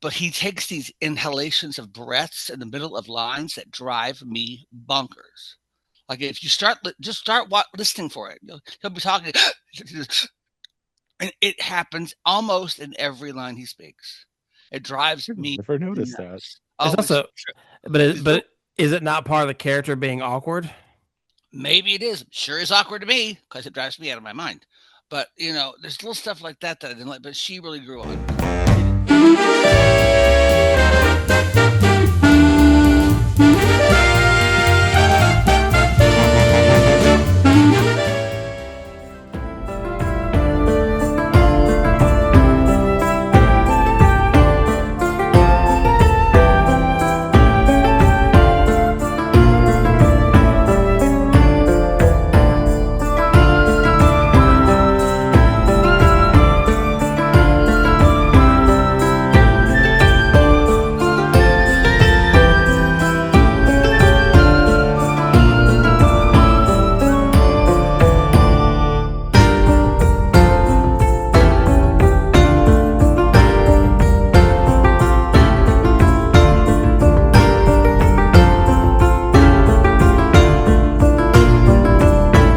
but he takes these inhalations of breaths in the middle of lines that drive me bonkers. Like if you start listening for it, he'll be talking, and it happens almost in every line he speaks. It drives I've me never noticed that. nuts. It's Oh, also, but is it not part of the character being awkward? maybe it is. Sure is awkward to me because it drives me out of my mind. But there's little stuff like that I didn't like. But she really grew on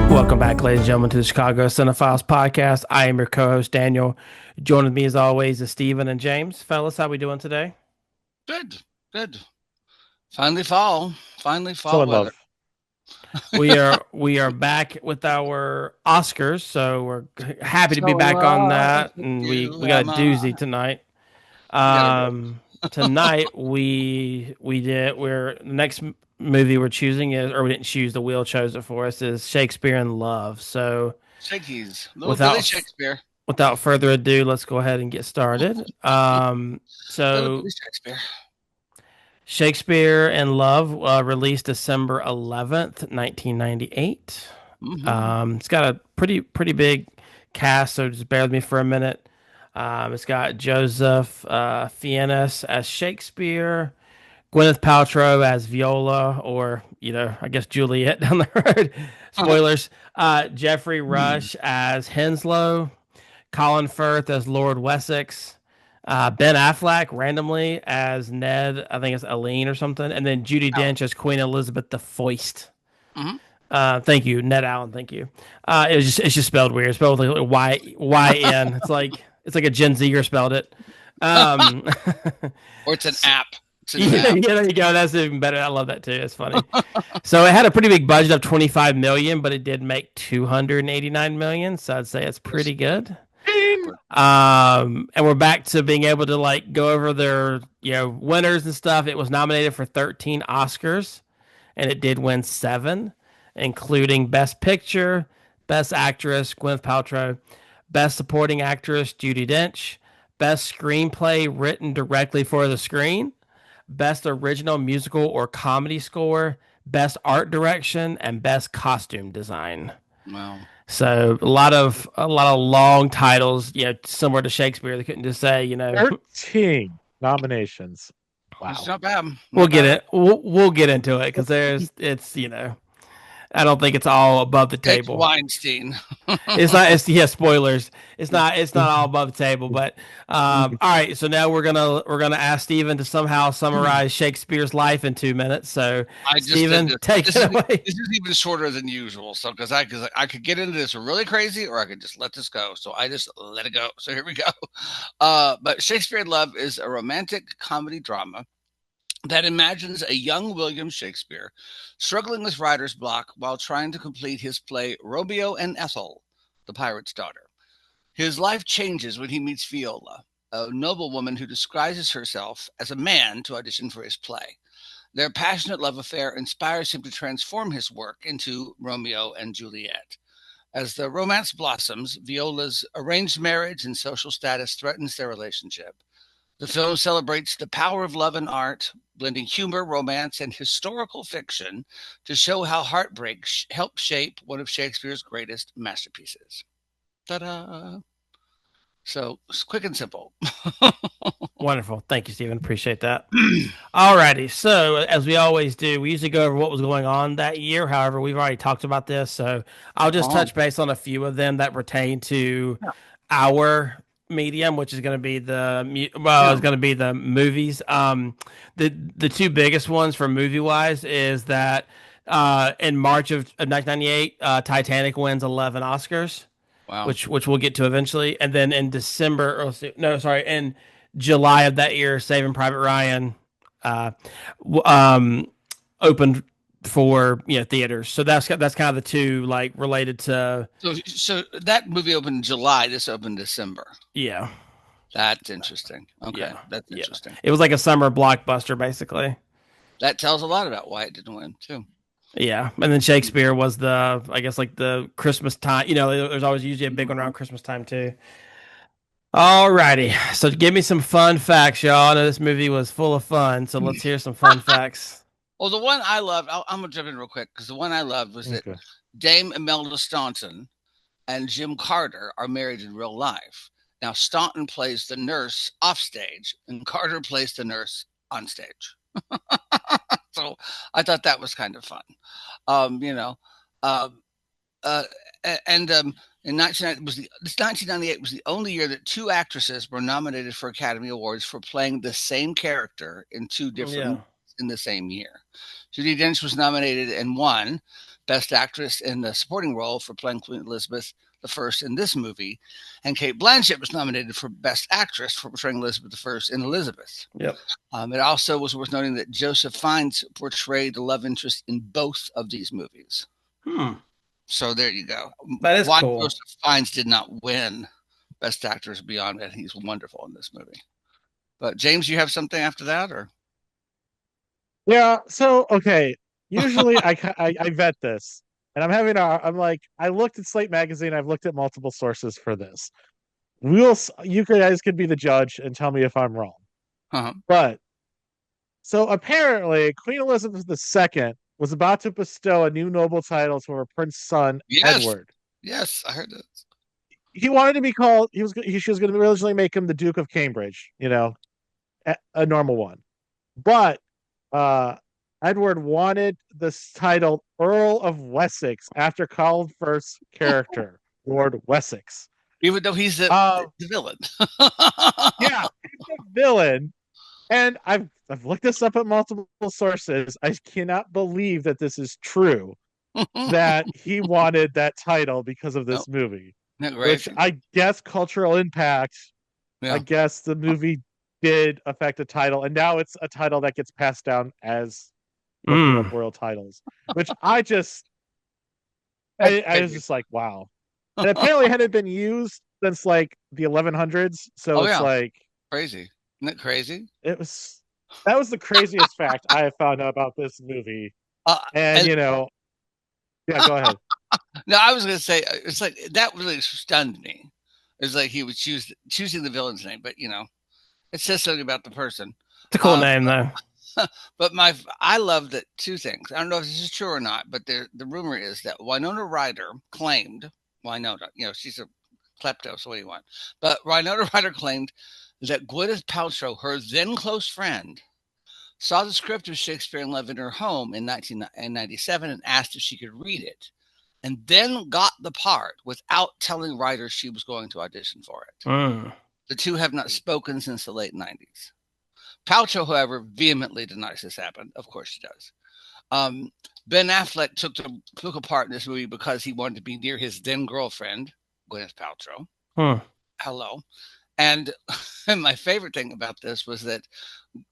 Welcome back, ladies and gentlemen, to the Chicago Cinephiles podcast. I am your co-host, Daniel. Joining me, as always, is Stephen and James. Fellas, how we doing today? Good, good. Finally fall Still in weather. love. We are back with our Oscars, so we're happy to be back on that. And we got a doozy tonight. Tonight we're the next movie we're choosing is, or we didn't choose, the wheel chose it for us, is Shakespeare in Love. So Shakey's little Billy Shakespeare. Without further ado, let's go ahead and get started. So Shakespeare in Love, released December 11th, 1998. It's got a pretty big cast, so just bear with me for a minute. It's got Joseph Fiennes as Shakespeare, Gwyneth Paltrow as Viola, or, I guess Juliet down the road. Spoilers. Jeffrey Rush as Henslow, Colin Firth as Lord Wessex, Ben Affleck randomly as Ned, I think it's Aline or something, and then Judi Dench as Queen Elizabeth the Foist. Thank you, Ned Allen. Thank you. It's just spelled weird. It's spelled like Y-N. It's like a Gen Zer spelled it. Or it's an app. Yeah, there you go. That's even better. I love that too. It's funny. So it had a pretty big budget of $25 million, but it did make $289 million. So I'd say it's pretty good. And we're back to being able to go over their winners and stuff. It was nominated for 13 Oscars, and it did win 7, including Best Picture, Best Actress Gwyneth Paltrow, Best Supporting Actress Judi Dench, Best Screenplay written directly for the screen, Best Original Musical or Comedy Score, Best Art Direction, and Best Costume Design. Wow. So a lot of long titles, similar to Shakespeare. They couldn't just say, 13 nominations. Wow. It's not bad. We'll get it. We'll get into it because it's I don't think it's all above the table. It's Weinstein. It's not. Spoilers. It's not all above the table. But all right. So now we're gonna ask Stephen to somehow summarize Shakespeare's life in 2 minutes. So Stephen, take it away. This is even shorter than usual. So because I could get into this really crazy, or I could just let this go. So I just let it go. So here we go. But Shakespeare in Love is a romantic comedy drama that imagines a young William Shakespeare struggling with writer's block while trying to complete his play Romeo and Ethel, the pirate's daughter. His life changes when he meets Viola, a noblewoman who disguises herself as a man to audition for his play. Their passionate love affair inspires him to transform his work into Romeo and Juliet. As the romance blossoms, Viola's arranged marriage and social status threatens their relationship. The film celebrates the power of love and art, blending humor, romance, and historical fiction to show how heartbreak helped shape one of Shakespeare's greatest masterpieces. Ta-da! So, it's quick and simple. Wonderful. Thank you, Stephen. Appreciate that. All righty. So, as we always do, we usually go over what was going on that year. However, we've already talked about this, so I'll just touch base on a few of them that pertain to our medium, which is going to be Yeah. it's going to be the movies. The two biggest ones for movie wise is that in March of 1998, Titanic wins 11 Oscars, Wow. which we'll get to eventually, and then in December, or no, sorry, in July of that year, Saving Private Ryan uh, opened for theaters. So that's kind of the two like related to. So that movie opened in July. This opened December. Yeah. That's interesting. Okay, Yeah. that's Yeah. interesting. It was like a summer blockbuster, basically. That tells a lot about why it didn't win too. Yeah. And then Shakespeare was I guess, like the Christmas time. There's always usually a big one around Christmas time, too. All righty. So give me some fun facts, y'all. I know this movie was full of fun. So let's hear some fun facts. Well, the one I loved, I'm gonna jump in real quick because the one I loved was that Dame Imelda Staunton and Jim Carter are married in real life. Now, Staunton plays the nurse off stage, and Carter plays the nurse on stage. So I thought that was kind of fun. You know, um, uh, and in 1998 was the only year that two actresses were nominated for Academy Awards for playing the same character in two different movies in the same year. Judi Dench was nominated and won Best Actress in the Supporting Role for playing Queen Elizabeth I in this movie, and Cate Blanchett was nominated for Best Actress for portraying Elizabeth I in Elizabeth. Yep. It also was worth noting that Joseph Fiennes portrayed the love interest in both of these movies. So there you go. That is cool. Joseph Fiennes did not win Best Actors beyond that. He's wonderful in this movie. But James, you have something after that, or? Yeah. So okay. Usually I vet this, and I'm like, I looked at Slate magazine. I've looked at multiple sources for this. You guys could be the judge and tell me if I'm wrong. But so apparently, Queen Elizabeth II was about to bestow a new noble title to her prince son, Edward. Yes, I heard that. He wanted to be called. She was going to originally make him the Duke of Cambridge. A normal one, but Edward wanted this title Earl of Wessex after Colin Firth's character, Lord Wessex. Even though he's the villain. Yeah, he's the villain. And I've looked this up at multiple sources. I cannot believe that this is true, that he wanted that title because of this movie. Which I guess cultural impact, I guess the movie did affect the title, and now it's a title that gets passed down as royal titles, which I was just like, wow. And apparently hadn't been used since like the 1100s, so it's like crazy. Isn't that crazy? That was the craziest fact I have found out about this movie. And yeah, go ahead. No, I was going to say, it's like that really stunned me. It's like he was choosing the villain's name, but it says something about the person. It's a cool name, though. But I love that two things. I don't know if this is true or not, but the rumor is that Winona Ryder claimed, she's a klepto, so what do you want? But Winona Ryder claimed that Gwyneth Paltrow, her then close friend, saw the script of Shakespeare in Love in her home in 1997 and asked if she could read it, and then got the part without telling Ryder she was going to audition for it. The two have not spoken since the late 90s. Paltrow, however, vehemently denies this happened. Of course she does. Ben Affleck took a part in this movie because he wanted to be near his then girlfriend, Gwyneth Paltrow. Hello. And my favorite thing about this was that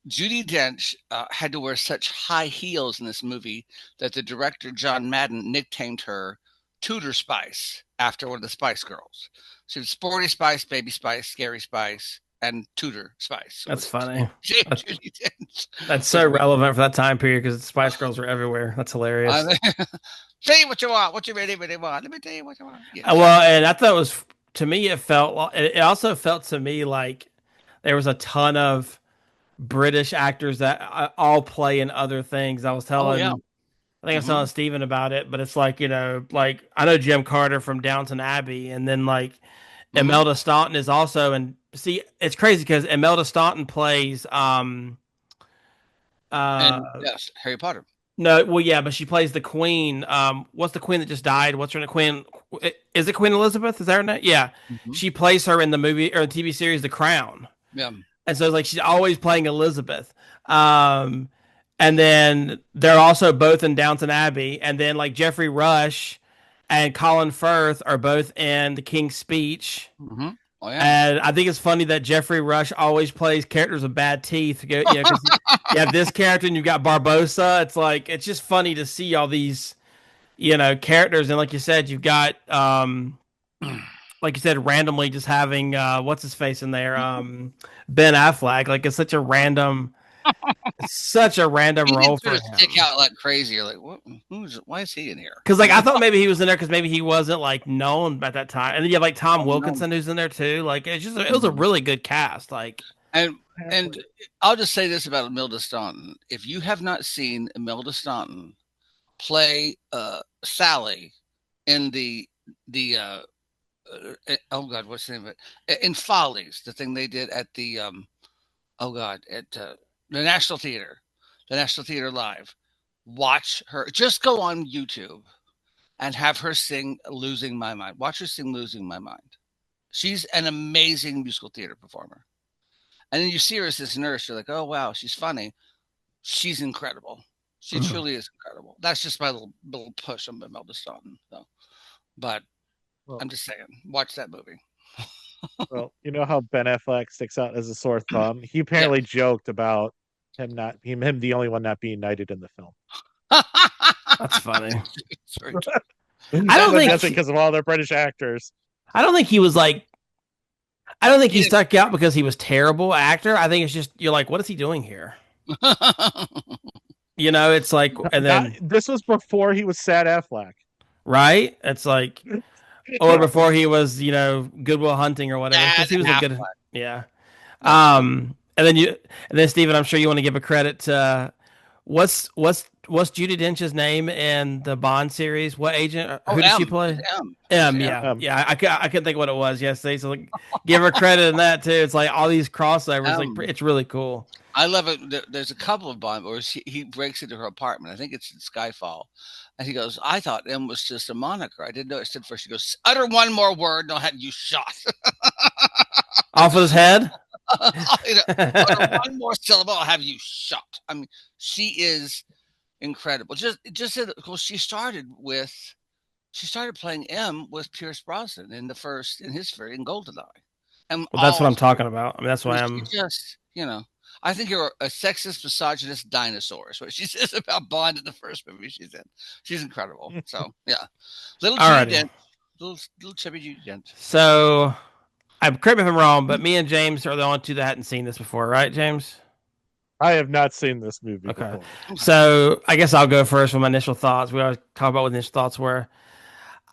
Judi Dench had to wear such high heels in this movie that the director, John Madden, nicknamed her Tudor Spice after one of the Spice Girls. She was Sporty Spice, Baby Spice, Scary Spice, and Tudor Spice. That's funny. Judi Dench. That's so relevant for that time period because Spice Girls were everywhere. That's hilarious. Say what you want. What you really, really want. Let me tell you what you want. Yeah. Well, and I thought it was... To me, it also felt to me like there was a ton of British actors that all play in other things. I was telling, I think I was telling Steven about it, but it's like, like I know Jim Carter from Downton Abbey, and then like Imelda Staunton is also, and see, it's crazy because Imelda Staunton plays, Harry Potter. No, well, yeah, but she plays the queen. What's the queen that just died? What's her name? Queen? Is it Queen Elizabeth? Is that her name? Yeah, Hmm. she plays her in the movie or the TV series The Crown, Yeah. and so it's like she's always playing Elizabeth. Um, and then they're also both in Downton Abbey, and then like Jeffrey Rush and Colin Firth are both in The King's Speech. Hmm. Oh yeah. And I think it's funny that Jeffrey Rush always plays characters with bad teeth. You know, because you have this character and you've got Barbosa. It's like it's just funny to see all these, characters. And like you said, you've got like you said, randomly just having what's his face in there, Ben Affleck. Like it's such a random He role didn't sort for of stick him. out like crazy. You're like, what? Why is he in here? Because like I thought maybe he was in there because maybe he wasn't like known at that time, and then you have like Tom Oh no. Wilkinson who's in there too. Like it was a Mhm. really good cast. Like And and I'll just say this about Imelda Staunton: if you have not seen Imelda Staunton play Sally in oh god, what's the name of it? In Follies, the thing they did at the oh god, at the National Theater, the National Theater Live. Watch her. Just go on YouTube and have her sing "Losing My Mind." Watch her sing "Losing My Mind." She's an amazing musical theater performer. And then you see her as this nurse. You're like, oh wow, she's funny. She's incredible. She truly is incredible. That's just my little push on Imelda Staunton. So, but well, I'm just saying, watch that movie. well, you know how Ben Affleck sticks out as a sore thumb. He Yeah. apparently joked about him the only one not being knighted in the film. that's funny. It's very true. I don't But And think that's because of all their British actors. I don't think he was like I don't think he he stuck out because he was terrible actor. I think it's just you're like, what is he doing here? didn't. It's like, and Not then this was before he was Sad Affleck. right, it's like, or before he was, Goodwill Hunting or whatever, because Bad he was a good, Affleck. yeah. That's true. And then Steven, I'm sure you want to give a credit to what's Judy Dench's name in the Bond series? What agent? Oh, Who did she M. play? It's M. It's M. Yeah, Um, yeah. I couldn't think what it was. Yes, so like, give her credit in that too. It's like all these crossovers. Like M. it's really cool. I love it. There's a couple of Bond where he breaks into her apartment. I think it's in Skyfall. And he goes, I thought M was just a moniker. I didn't know it stood for. She goes, utter one more word and I'll have you shot. Off with his head. You know, utter one more syllable, I'll have you shot. I mean, she is incredible. Just well, she started playing M with Pierce Brosnan in his very in Goldeneye. And Well, that's what all I'm talking about. I mean, that's I mean, why she I'm. just, I think you're a sexist, misogynist dinosaur, is what she says about Bond in the first movie she's in. She's incredible. So, yeah. Little Judy Alrighty. Dent, little chubby Judy Dent. So, correct me if I'm wrong, but me and James are the only two that hadn't seen this before, right, James? I have not seen this movie Okay. before. Okay. So, I guess I'll go first with my initial thoughts. We always talk about what the initial thoughts were.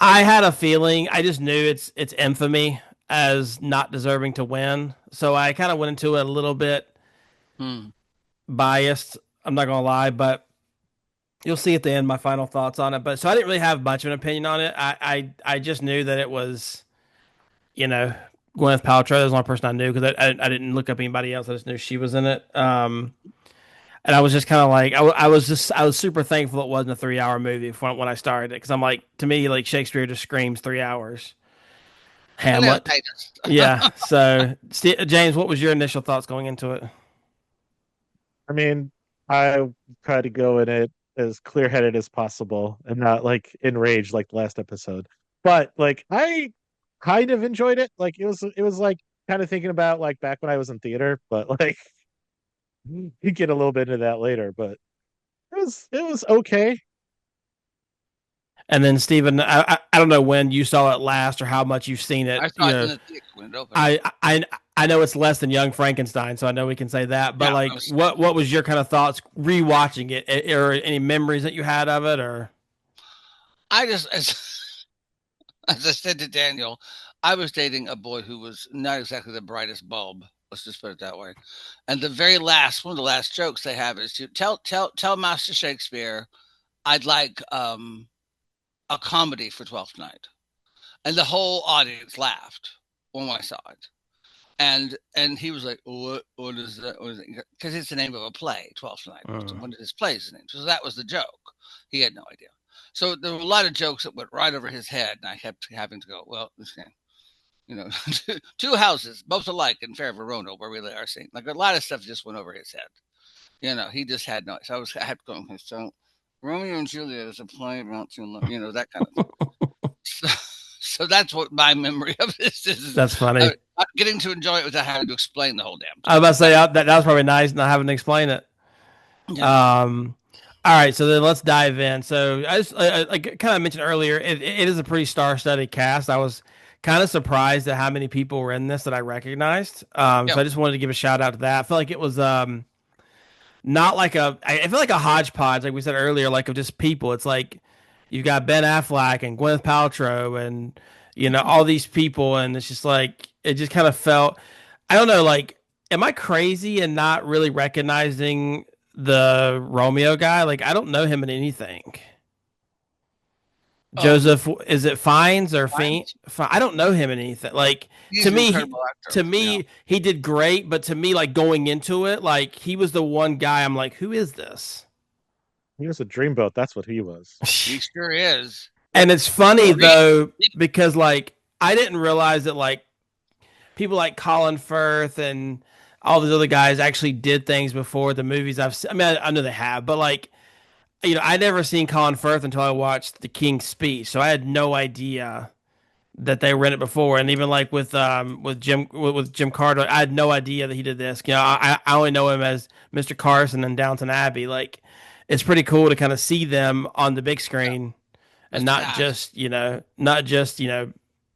I had a feeling. I just knew its infamy as not deserving to win. So I kind of went into it a little bit Hmm. biased. I'm not gonna lie, but you'll see at the end my final thoughts on it. But so I didn't really have much of an opinion on it. I just knew that it was, you know, Gwyneth Paltrow. That was the only person I knew because I didn't look up anybody else. I just knew she was in it. And I was just kind of like I was super thankful it wasn't a 3 hour movie when I started it because I'm like to me like Shakespeare just screams 3 hours. Hello, Hamlet. Titus. Yeah. So James, what was your initial thoughts going into it? I mean, I try to go in it as clear headed as possible and not like enraged like the last episode. But like I kind of enjoyed it. Like it was like kind of thinking about like back when I was in theater, but like you get a little bit into that later, but it was okay. And then Stephen, I don't know when you saw it last or how much you've seen it. I saw it in the theater when it opened. I I I know it's less than Young Frankenstein, so I know we can say that. But Yeah, like, what was your kind of thoughts rewatching it, or any memories that you had of it, or I just, as I said to Daniel, I was dating a boy who was not exactly the brightest bulb. Let's just put it that way. And one of the last jokes they have is to tell Master Shakespeare, I'd like a comedy for Twelfth Night, and the whole audience laughed when I saw it. And he was like, what is that? Because it's the name of a play, 12th Night. So one of his plays' name. So that was the joke. He had no idea. So there were a lot of jokes that went right over his head, and I kept having to go, well, two houses, both alike in Fair Verona, where we are seeing. Like a lot of stuff just went over his head. He just had no. So I had to go. Okay, so Romeo and Juliet is a play about two, that kind of thing. So that's what my memory of this is. That's funny. I'm getting to enjoy it without having to explain the whole damn thing. I was about to say that was probably nice not having to explain it. Yeah. All right, so then let's dive in. So I just like kind of mentioned earlier, it is a pretty star-studded cast. I was kind of surprised at how many people were in this that I recognized. So I just wanted to give a shout out to that. I feel like it was not like I feel like a hodgepodge, like we said earlier, like of just people. It's like you've got Ben Affleck and Gwyneth Paltrow and all these people, and it's just like it just kind of felt. I don't know, like, am I crazy and not really recognizing the Romeo guy? Like, I don't know him in anything. Joseph, is it Fiennes or Fiennes? I don't know him in anything. Like, to me, he did great, but to me, like going into it, like he was the one guy I'm like, who is this? He was a dreamboat. That's what he was. He sure is. And it's funny though, because like I didn't realize that like people like Colin Firth and all these other guys actually did things before the movies I've seen. I mean, I know they have, but like, I'd never seen Colin Firth until I watched The King's Speech, so I had no idea that they were in it before. And even like with Jim Carter, I had no idea that he did this. I only know him as Mr. Carson in Downton Abbey. Like, it's pretty cool to kind of see them on the big screen and not just in a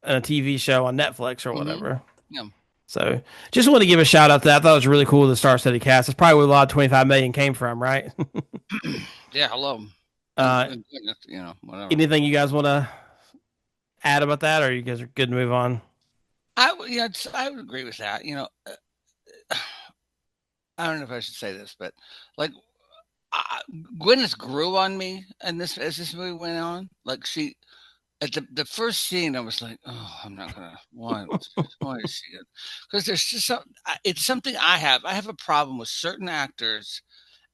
TV show on Netflix or whatever. Yeah. So just want to give a shout out to that. I thought it was really cool, the Star Study cast. That's probably where a lot of 25 million came from, right? Yeah, hello. Whatever. Anything you guys want to add about that, or you guys are good to move on? I would agree with that. I don't know if I should say this, but like Gwyneth grew on me, and as this movie went on, like she. At the first scene, I was like, "Oh, I'm not gonna. Why is she?" Because there's just it's something I have. I have a problem with certain actors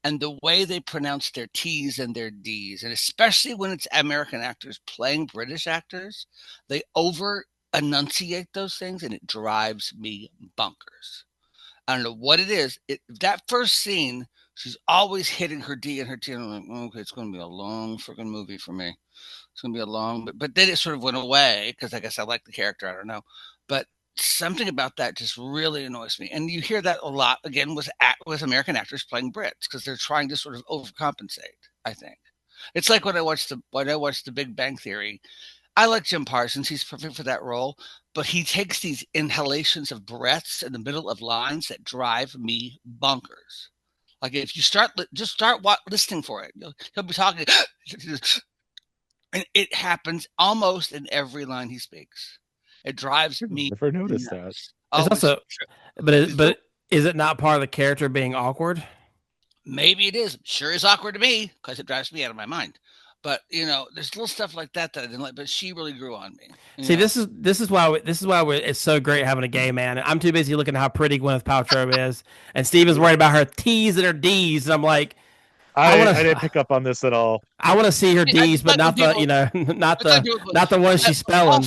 and the way they pronounce their T's and their D's, and especially when it's American actors playing British actors, they over enunciate those things, and it drives me bonkers. I don't know what it is. That first scene, she's always hitting her D and her T, and I'm like, okay, it's going to be a long freaking movie for me. It's going to be a long, but then it sort of went away because I guess I like the character. I don't know. But something about that just really annoys me. And you hear that a lot, again, with American actors playing Brits because they're trying to sort of overcompensate, I think. It's like when I watched the Big Bang Theory. I like Jim Parsons. He's perfect for that role. But he takes these inhalations of breaths in the middle of lines that drive me bonkers. Like if you start listening for it, he'll be talking. And it happens almost in every line he speaks. It drives me. Never noticed that. It's also, but is it not part of the character being awkward? Maybe it is. Sure is awkward to me because it drives me out of my mind. But there's little stuff like that I didn't like. But she really grew on me. See, this is why it's so great having a gay man. I'm too busy looking at how pretty Gwyneth Paltrow is, and Steven's worried about her T's and her D's, and I'm like. I didn't pick up on this at all. I want to see her D's, but not the not the one she's spelling.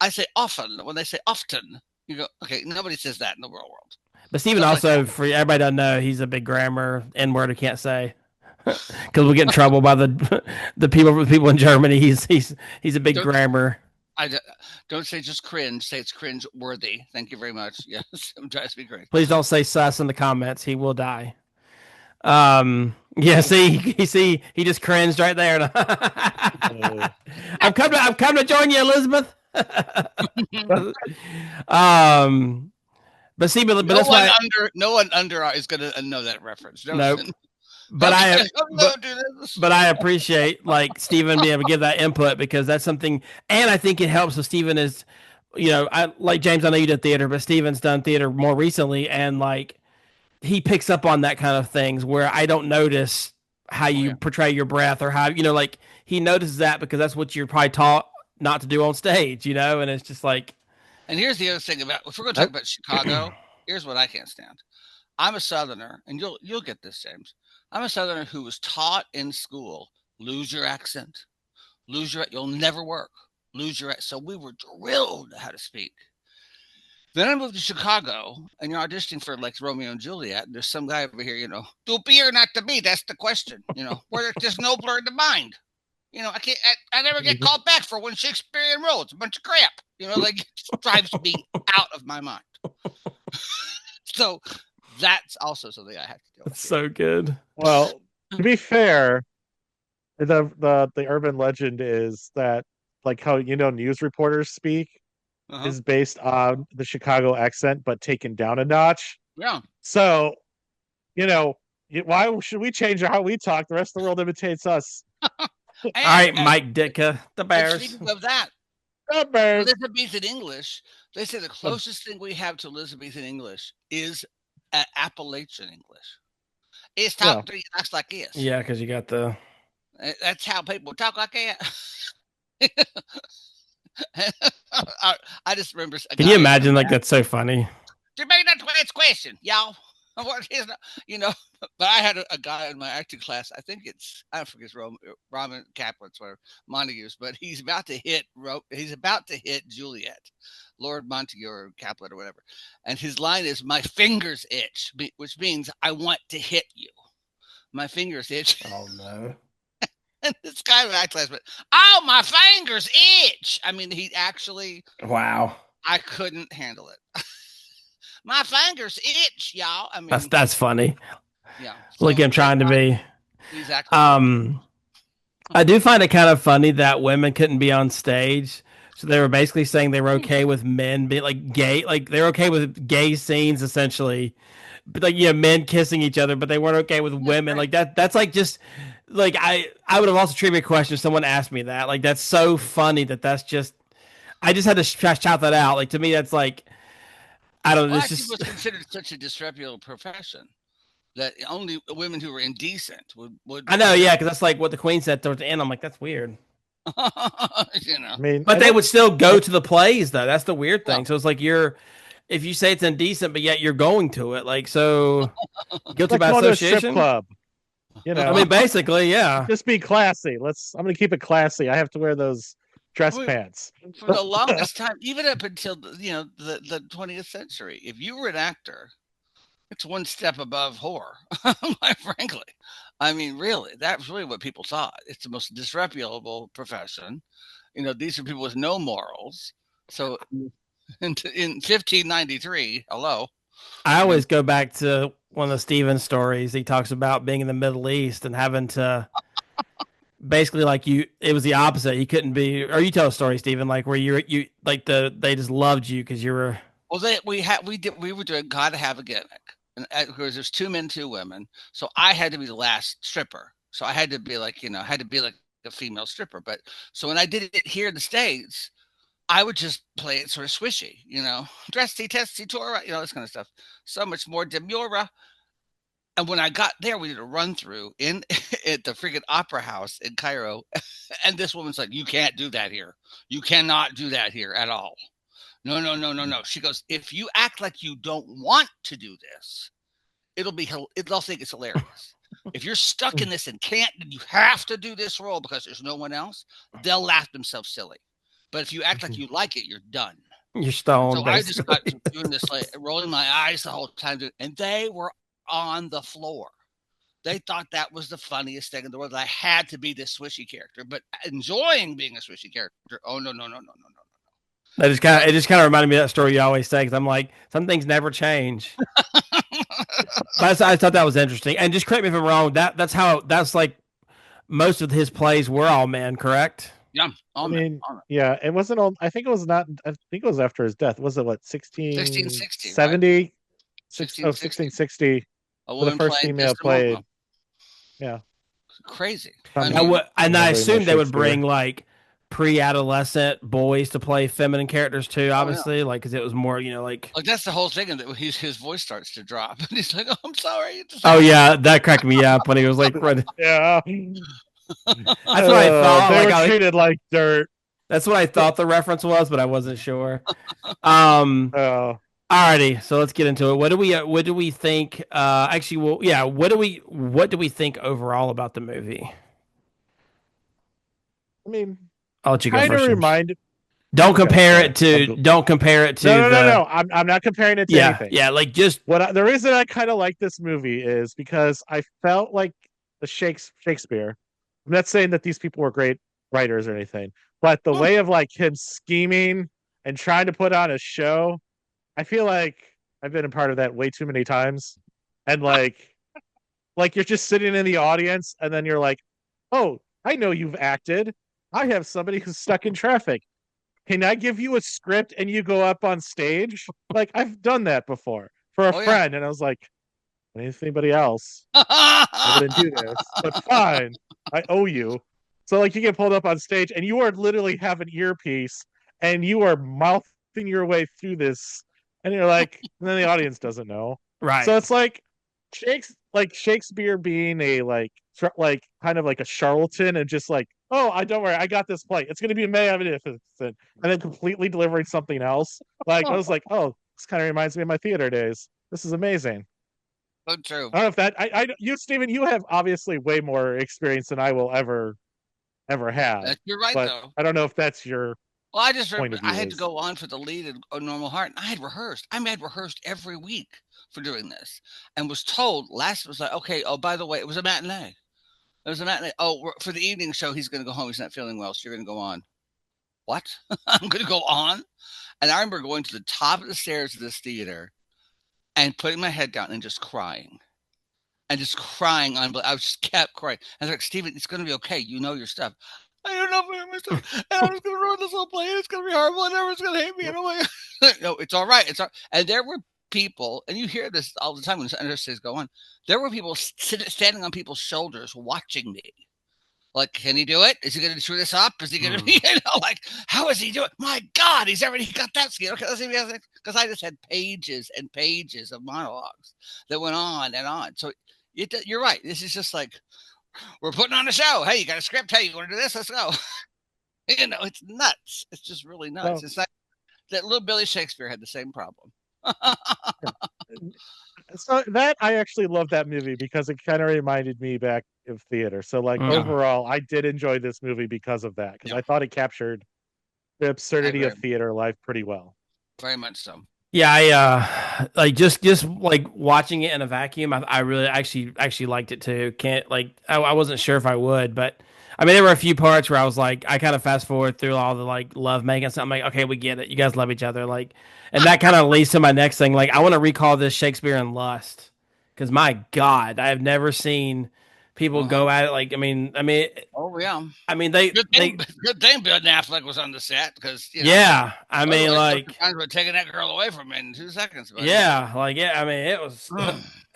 I say often. When they say often, you go, okay, nobody says that in the real world. But Steven also, for everybody doesn't know, he's a big grammar N-word I can't say because we'll get in trouble by the people in Germany. He's a big grammar. I don't say just cringe. Say it's cringe worthy. Thank you very much. Yes, I'm trying to be great. Please don't say sus in the comments. He will die. Yeah, see, he just cringed right there. I'm coming to join you, Elizabeth. But see, but that's why no one under is going to know that reference. No, but I appreciate like Stephen being able to give that input because that's something, and I think it helps with Stephen is, I like James. I know you did theater, but Stephen's done theater more recently, and like. He picks up on that kind of things where I don't notice how you portray your breath or how, like he notices that because that's what you're probably taught not to do on stage, and it's just like. And here's the other thing about, if we're going to talk about Chicago, Here's what I can't stand. I'm a Southerner, and you'll get this, James. I'm a Southerner who was taught in school, lose your accent, you'll never work, lose your. So we were drilled how to speak. Then I moved to Chicago, and you're auditioning for like Romeo and Juliet. And there's some guy over here, to be or not to be. That's the question. Where there's nobler in the mind. I can't. I never get called back for one Shakespearean role. It's a bunch of crap. Like it drives me out of my mind. So that's also something I have to deal with. That's so good. Well, to be fair, the urban legend is that like how news reporters speak is based on the Chicago accent, but taken down a notch. Yeah. So, why should we change how we talk? The rest of the world imitates us. All right, Mike Ditka, the Bears. Speaking of that, The Bears. Elizabethan English, they say the closest thing we have to Elizabethan English is Appalachian English. It's talk to you like this. Yeah, because you got the. That's how people talk like that. I just remember. Can you imagine? Like that's so funny. Maybe that's the question, y'all. What is but I had a guy in my acting class. I think I forget his Robin Kaplan's or Montague's, but he's about to hit Juliet, Lord Montague or Kaplan or whatever, and his line is "My fingers itch," which means I want to hit you. My fingers itch. Oh no. And this guy in my class went, "Oh, my fingers itch." I mean, he actually. Wow. I couldn't handle it. My fingers itch, y'all. I mean, that's funny. Yeah. Look, I'm trying to be. Exactly. I do find it kind of funny that women couldn't be on stage. So they were basically saying they were okay with men being like gay, like they're okay with gay scenes essentially, but like men kissing each other, but they weren't okay with women. Like that. That's like just like I would have also treated a question if someone asked me that. Like that's so funny that's just. I just had to shout that out. Like to me, that's like. I don't know. Well, it was considered such a disreputable profession that only women who were indecent would. I know, yeah, because that's like what the Queen said towards the end. I'm like, that's weird. I mean, but they would still go to the plays, though. That's the weird thing. So it's like if you say it's indecent, but yet you're going to it, like so. Guilty by association. Strip club. I mean, basically, yeah. Just be classy. I'm going to keep it classy. I have to wear those dress pants for the longest time, even up until the 20th century. If you were an actor, it's one step above whore. Quite frankly, I mean, really, that's really what people thought. It's the most disreputable profession. These are people with no morals. So, in 1593, hello. I always go back to one of the Stephen stories. He talks about being in the Middle East and having to. Basically, like it was the opposite. You couldn't be, or you tell a story, Stephen, like where you like they just loved you because you were. Well, we were doing Gotta Have a Gimmick, and because there's 2 men, 2 women, so I had to be the last stripper. So I had to be like, a female stripper. But so when I did it here in the States, I would just play it sort of swishy, dressy, testy, Tora, this kind of stuff. So much more demura. And when I got there, we did a run through at the freaking opera house in Cairo. And this woman's like, "You can't do that here. You cannot do that here at all. No. She goes, "If you act like you don't want to do this, they'll think it's hilarious. If you're stuck in this and can't, you have to do this role because there's no one else, they'll laugh themselves silly. But if you act like you like it, you're done." You're stoned. So basically. I just got doing this, like rolling my eyes the whole time. And they were on the floor. They thought that was the funniest thing in the world. I had to be this swishy character, but enjoying being a swishy character. Oh no. It just kind of reminded me of that story you always say, because I'm like, some things never change. I thought that was interesting. And just correct me if I'm wrong. That's like most of his plays were all men, correct? Yeah. Yeah, it wasn't all. I think it was not. I think it was after his death. Was it 1660? 70? 1660. The first female played. Yeah. Crazy. And I assume they would bring like pre-adolescent boys to play feminine characters too, obviously, like because it was more, like that's the whole thing, and that his voice starts to drop, and he's like, "Oh, I'm sorry." Oh yeah, that cracked me up when he was like, "Yeah." That's what I thought. They were treated like dirt. That's what I thought the reference was, but I wasn't sure. Alrighty, so let's get into it. What do we think? Actually, well, yeah. What do we think overall about the movie? I mean, I'll it let you go kind of first, James. reminded. Okay, sorry. Don't compare it No, to no, no, the no. I'm not comparing it to yeah anything. yeah like just The reason I kind of like this movie is because I felt like the Shakespeare. I'm not saying that these people were great writers or anything, but the way of like him scheming and trying to put on a show, I feel like I've been a part of that way too many times. And like you're just sitting in the audience and then you're like, "Oh, I know you've acted. I have somebody who's stuck in traffic. Can I give you a script and you go up on stage?" Like I've done that before for a Oh yeah. friend, and I was like, if anybody else, I wouldn't do this, but fine, I owe you. So like you get pulled up on stage and you are literally have an earpiece and you are mouthing your way through this, and you're like, and then the audience doesn't know. So right. it's like Shakespeare being a like kind of like a charlatan and just like, oh, I don't worry, I got this play. It's gonna be magnificent, and then completely delivering something else. Like I was like, oh, this kind of reminds me of my theater days. This is amazing. So true. I don't know if that you Stephen, you have obviously way more experience than I will ever have, You're right but though. I don't know if that's your Well, I just point remember of I view had to is. go on for the lead in A Normal Heart, and I had rehearsed. I had rehearsed every week for doing this, and was told last was like, okay. Oh, by the way, it was a matinee. It was a matinee. Oh, for the evening show, he's going to go home. He's not feeling well, so you're going to go on. What? I'm going to go on? And I remember going to the top of the stairs of this theater and putting my head down and just crying. And just crying on. I just kept crying. I was like, Steven, it's going to be okay. You know your stuff. I don't know if I know my stuff. And I'm just going to ruin this whole play. And it's going to be horrible. And everyone's going to hate me. And oh my God. No, it's all right. It's all. And there were people, and you hear this all the time when understays go on. There were people standing on people's shoulders watching me. Like, can he do it? Is he going to screw this up? Is he going to be, like, how is he doing? My God, he's already got that skill. Okay, let's see if he has it. Because I just had pages and pages of monologues that went on and on. So you're right. This is just like, we're putting on a show. Hey, you got a script? Hey, you want to do this? Let's go. It's nuts. It's just really nuts. So It's like that little Billy Shakespeare had the same problem. yeah. So that I actually love that movie because it kind of reminded me back of theater. So like Yeah. Mm. overall, I did enjoy this movie because of that, because Yeah. I thought it captured the I absurdity agree. of theater life pretty well. Very much so. Yeah, I like just like watching it in a vacuum. I really actually liked it too. Can't like I wasn't sure if I would, but I mean there were a few parts where I was like I kind of fast forward through all the like love making stuff. I'm like, okay, we get it. You guys love each other, like, and that kind of leads to my next thing. Like, I want to recall this Shakespeare in Lust because my God, I have never seen people Uh-huh. go at it like Oh, yeah. I mean Good they thing, good thing Ben Affleck was on the set because, yeah. I mean otherwise, Dr. like Jones would have taken that girl away from me in 2 seconds, buddy. yeah, like yeah. I mean it was.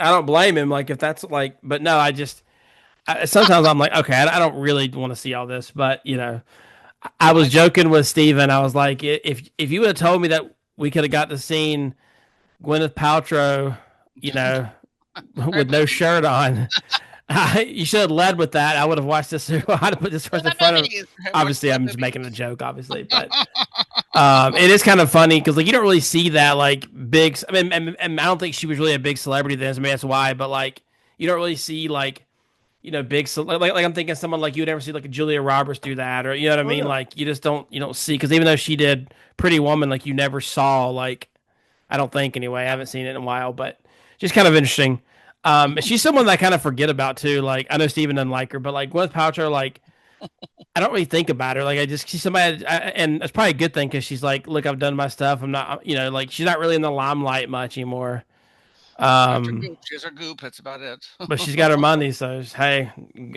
I don't blame him. Like if that's like, but no, sometimes I'm like, okay, I don't really want to see all this, but I No, was I do. joking with Steven. I was like, if you would have told me that we could have got to scene Gwyneth Paltrow, you know, with no Barefoot. shirt on, you should have led with that. I would have watched this. I'd have put this first in That front of. movie is watch Obviously, that I'm just movie. making a joke, obviously, but it is kind of funny because like you don't really see that like big. I mean, and I don't think she was really a big celebrity then. So maybe that's why. But like, you don't really see like big like I'm thinking someone like you would ever see like a Julia Roberts do that, or you know what I Oh mean? yeah. Like you don't see because even though she did Pretty Woman, like you never saw like I don't think anyway. I haven't seen it in a while, but just kind of interesting. She's someone that I kind of forget about too. Like I know Steven doesn't like her, but like Gwyneth Paltrow, like I don't really think about her. Like I just she's somebody, and it's probably a good thing because she's like, look, I've done my stuff. I'm not, like she's not really in the limelight much anymore. After Um, Goop, she has her Goop. That's about it. but she's got her money, so hey,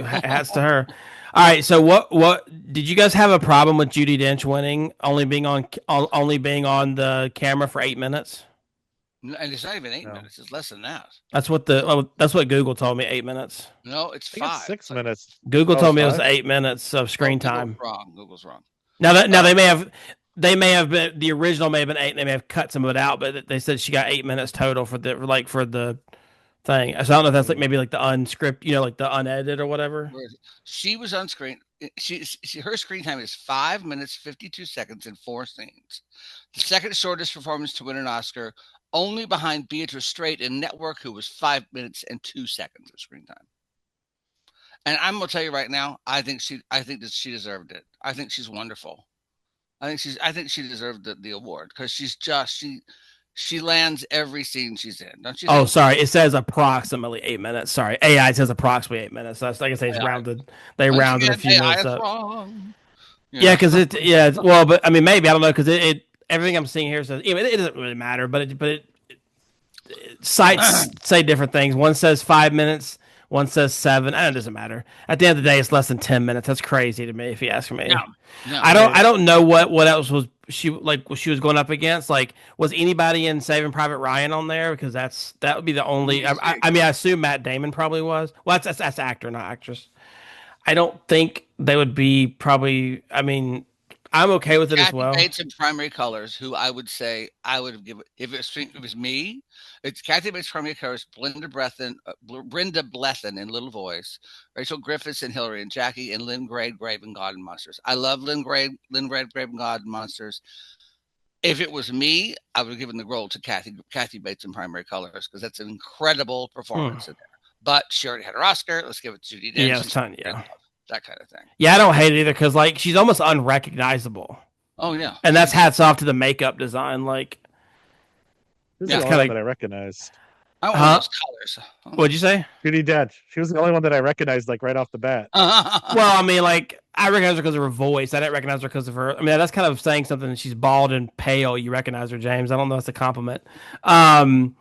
hats to her. All right, so what did you guys have a problem with Judy Dench winning, only being on the camera for 8 minutes? And it's not even eight No, minutes. It's less than that. That's what Google told me, 8 minutes. No, it's I think it's five. six It's like, minutes. Google Oh, it's told me it was five. 8 minutes of oh, screen Google's time. wrong. Google's wrong. Now Uh, they may have been the original may have been 8. And they may have cut some of it out, but they said she got 8 minutes total for the thing. So I don't know if that's like Mm. maybe like the unscript, like the unedited or whatever. where is it? She was on screen. Her screen time is 5 minutes 52 seconds in four scenes. the second shortest performance to win an Oscar, only behind Beatrice Straight in Network, who was 5 minutes and 2 seconds of screen time. And I'm gonna tell you right now, I think that she deserved it. I think she's wonderful. I think she deserved the award because she lands every scene she's in. Don't you Oh, think? sorry. It says approximately 8 minutes. Sorry, AI says approximately 8 minutes. That's like I say, it's AI. rounded. They Once rounded a again, few AI minutes is up. wrong. Yeah, Yeah. because well, but I mean, maybe I don't know because it everything I'm seeing here says it doesn't really matter, but it sites say different things. One says 5 minutes, one says seven. It doesn't matter. At the end of the day, it's less than 10 minutes. That's crazy to me, if you ask me. No. No. I don't know what else was she like what she was going up against. Like, was anybody in Saving Private Ryan on there? Because that would be the only. I mean, I assume Matt Damon probably was. Well, that's actor, not actress. I don't think they would be probably. I mean, I'm okay with it as Kathy well. Bates in Primary Colors, who I would say I would have given if it was me. It's Kathy Bates Primary Colors, Brenda Blethyn in Little Voice, Rachel Griffiths and Hillary and Jackie, and Lynn Grade Grave and God and Monsters. I love Lynn Grade Grave and God and Monsters. If it was me, I would have given the role to Kathy Bates in Primary Colors because that's an incredible Hmm. performance in there. But she already had her Oscar. Let's give it to Judy Yeah, Dench it's and ton. Shakespeare in Yeah, Love, that kind of thing. yeah. I don't hate it either because like she's almost unrecognizable, Oh yeah, and that's hats off to the makeup design. Like, This is yeah. the it's only one kind that of I recognized. I want one of huh. those colors. What'd you say? Judy Dench. She was the only one that I recognized, like right off the bat. Well, I mean, like I recognize her because of her voice. I didn't recognize her because of her. I mean, that's kind of saying something. She's bald and pale. You recognize her, James. I don't know. If it's a compliment. Um,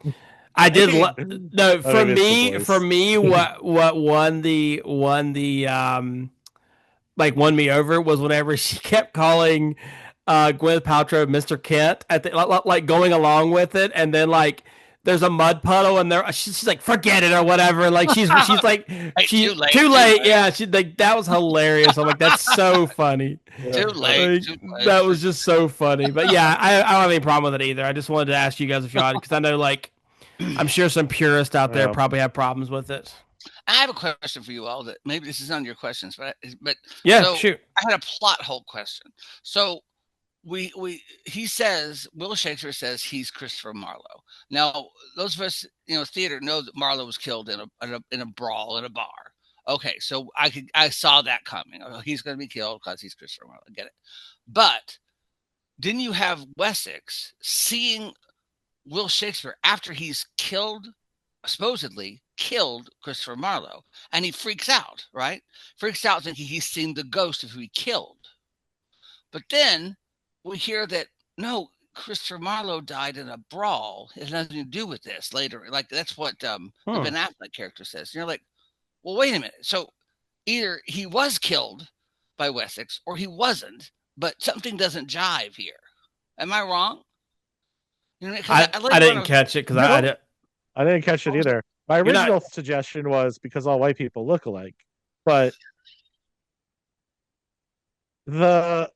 I I did. mean, No, oh, maybe it's the for voice. me, what won the like won me over was whenever she kept calling Gwyneth Paltrow Mr. Kent at the, like going along with it, and then like there's a mud puddle and there she's like forget it or whatever. Like she's like Hey, she too late, too too late. late, Yeah, she like that was hilarious. I'm like that's so funny. Yeah. too late, Like too late. that was just so funny. But yeah, I don't have any problem with it either. I just wanted to ask you guys if you had because I know like I'm sure some purists out there Yeah. probably have problems with it. I have a question for you all that maybe this is on your questions, but Yeah, so shoot. I had a plot hole question. So we he says Will Shakespeare says he's Christopher Marlowe. Now those of us theater know that Marlowe was killed in a brawl in a bar. Okay, so I saw that coming. Oh, he's going to be killed because he's Christopher Marlowe. I get it. But didn't you have Wessex seeing Will Shakespeare after he's killed, supposedly killed Christopher Marlowe, and he freaks out, right? Freaks out thinking he's seen the ghost of who he killed. But then we hear that no, Christopher Marlowe died in a brawl. It has nothing to do with this later. Like that's what the Hmm. Ben Affleck character says. And you're like, well, wait a minute. So either he was killed by Wessex or he wasn't, but something doesn't jive here. Am I wrong? Because I I later on I didn't was catch it because I Nope. did. I didn't catch it what was it? either. My You're not. original suggestion was because all white people look alike. But the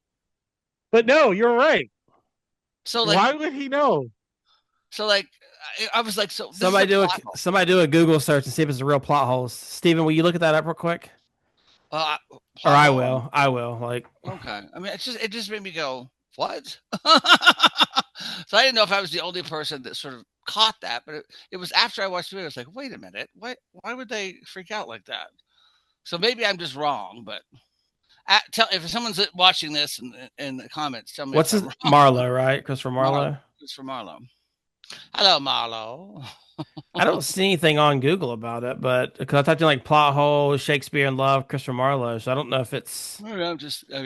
but no, you're right. So like Why would he know? so like I was like, so this is a plot hole. Somebody do a Google search and see if it's a real plot hole. Steven, will you look at that up real quick? Or Plot hole. I will. Like, Okay. I mean, it just made me go, what? So I didn't know if I was the only person that sort of caught that, but it was after I watched the video. I was like, wait a minute, why would they freak out like that? So maybe I'm just wrong, but tell if someone's watching this in the comments, tell me what's if I'm his wrong. Marlowe, right? Christopher Marlo, Marlowe. it's for Marlo. Hello, Marlo. I don't see anything on Google about it, but because I typed in like plot hole, Shakespeare in Love, Christopher Marlowe, so I don't know if it's. Maybe